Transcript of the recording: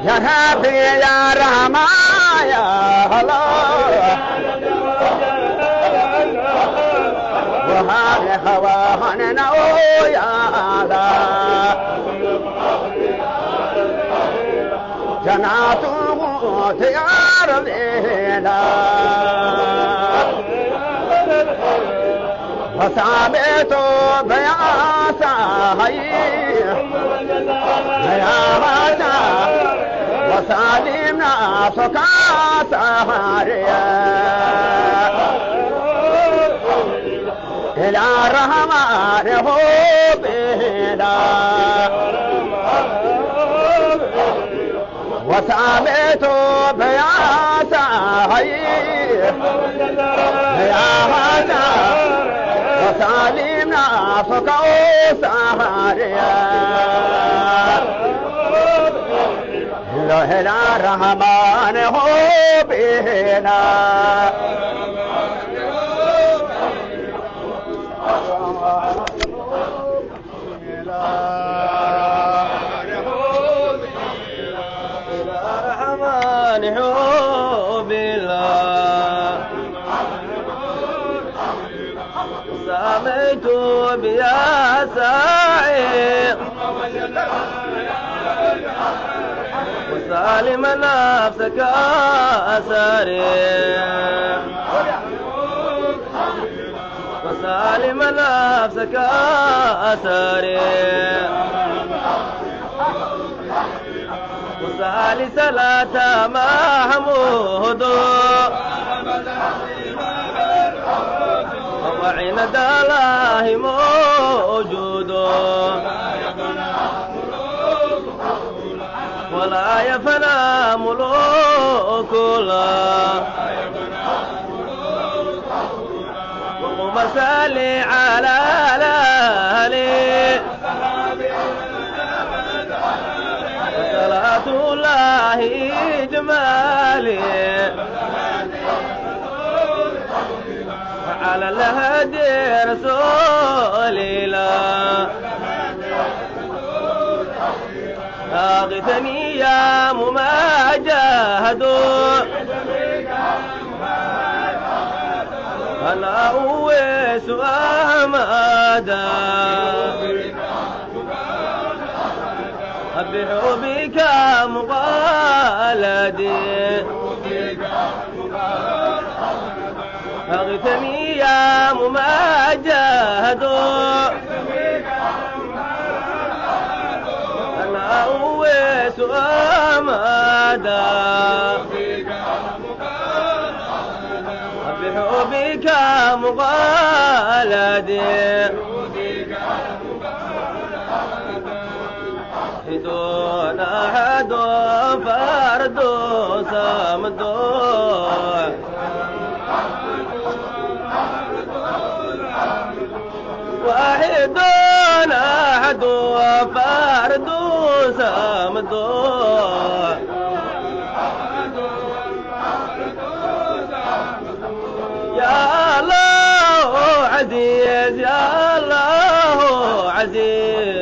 يا ربي يا رحمة يا الله وهذا هواهنا يا الله جنات تيار ليلا وثابت بياسا يا ماتا وسالمنا سكاسا إلى الرحمن هو بنا وثابت بياسا يا ماتا وسالمنا سكاسا إلى الرحمن هو بنا سميت بيا سعيد وسالم نفسك أساري وسالم نفسك أساري وسالي صلاة محمود وعند الله موجود ولا يفنى ملوك الله وقم صلي على الأهل صلاة الله إجمالي على الهدي رسول الله أغثني يا مماجهد أنا أويس أحمدا بحبك مقالدي أغثني يا مماجهد أنا أويس أمدا بحبك مقالدي دون أحد فرد صمد واحد أحد فرد صمد يا الله عزيز يا الله عزيز